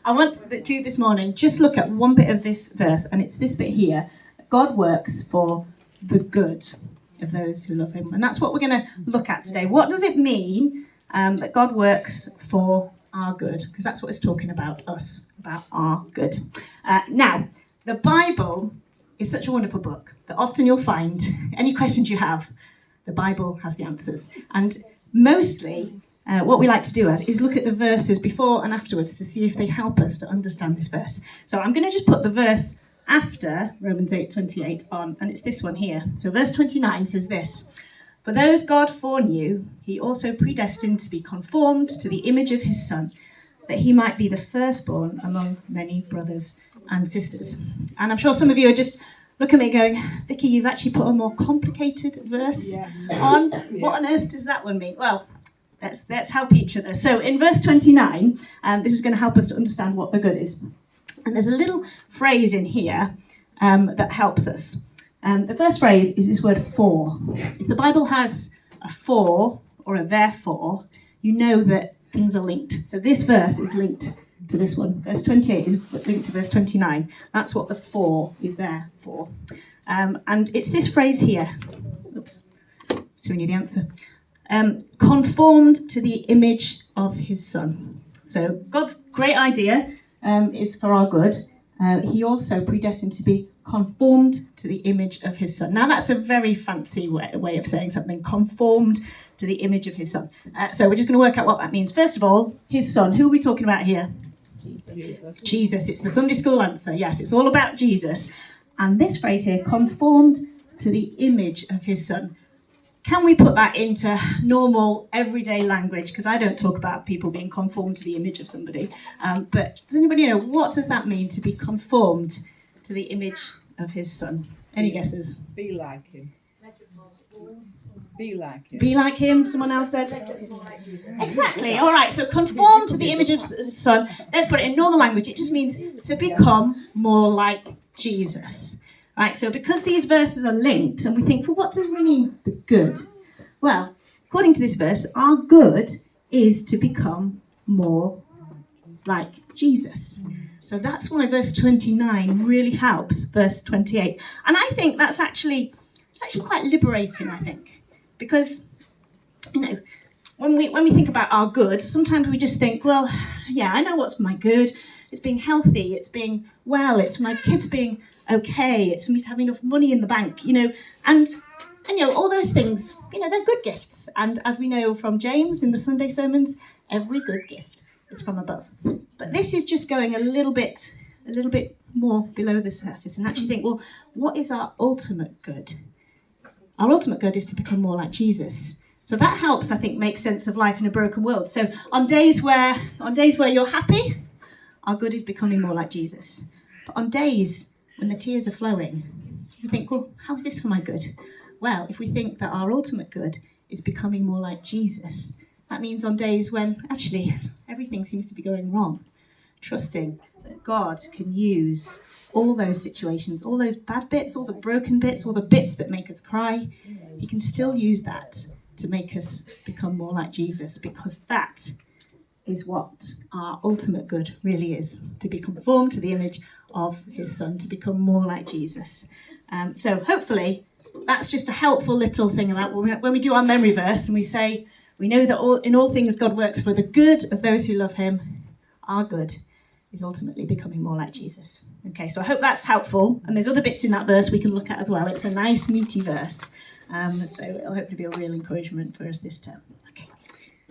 I want to this morning just look at one bit of this verse, and it's this bit here. God works for the good of those who love him. And that's what we're going to look at today. What does it mean that God works for our good? Because that's what it's talking about, us, about our good. Now, the Bible is such a wonderful book that often you'll find any questions you have, the Bible has the answers. And mostly, what we like to do is look at the verses before and afterwards to see if they help us to understand this verse. So I'm going to just put the verse after Romans 8:28 on, and it's this one here. So verse 29 says this: "For those God foreknew, he also predestined to be conformed to the image of his Son, that he might be the firstborn among many brothers and sisters." And I'm sure some of you are just looking at me going, "Vicky, you've actually put a more complicated verse on. What on earth does that one mean?" Well, let's help each other. So in verse 29, this is going to help us to understand what the good is. And there's a little phrase in here that helps us. The first phrase is this word for. If the Bible has a for or a therefore, you know that things are linked. So this verse is linked to this one. Verse 28 is linked to verse 29. That's what the for is there for. And it's this phrase here. Oops, showing you the answer. Conformed to the image of his Son. So God's great idea is for our good. He also predestined to be conformed to the image of his Son. Now that's a very fancy way of saying something, conformed to the image of his Son. So we're just going to work out what that means. First of all, his Son. Who are we talking about here? Jesus. It's the Sunday school answer. Yes, it's all about Jesus. And this phrase here, conformed to the image of his Son. Can we put that into normal, everyday language? Because I don't talk about people being conformed to the image of somebody. But does anybody know, what does that mean, to be conformed to the image of his Son? Any guesses? Be like him. Be like him. Be like him, someone else said. Exactly. All right, so conform to the image of the Son. Let's put it in normal language. It just means to become more like Jesus. Right, so because these verses are linked, and we think, well, what does it mean, the good? Well, according to this verse, our good is to become more like Jesus. So that's why verse 29 really helps verse 28. And I think it's actually quite liberating, I think. Because, you know, when we think about our good, sometimes we just think, well, yeah, I know what's my good. It's being healthy, it's being well, it's my kids being okay, it's for me to have enough money in the bank, you know, and you know, all those things, you know, they're good gifts. And as we know from James in the Sunday sermons, every good gift is from above. But this is just going a little bit more below the surface and actually think, well, what is our ultimate good? Our ultimate good is to become more like Jesus. So that helps, I think, make sense of life in a broken world. So on days where you're happy, our good is becoming more like Jesus. But on days when the tears are flowing, you think, well, how is this for my good? Well, if we think that our ultimate good is becoming more like Jesus, that means on days when actually everything seems to be going wrong, trusting that God can use all those situations, all those bad bits, all the broken bits, all the bits that make us cry, he can still use that to make us become more like Jesus, because that is what our ultimate good really is, to be conformed to the image of his Son, to become more like Jesus. So hopefully that's just a helpful little thing about when we do our memory verse and we say, we know that in all things God works for the good of those who love him. Our good is ultimately becoming more like Jesus. Okay, so I hope that's helpful. And there's other bits in that verse we can look at as well. It's a nice meaty verse. So it'll hopefully be a real encouragement for us this term. Okay.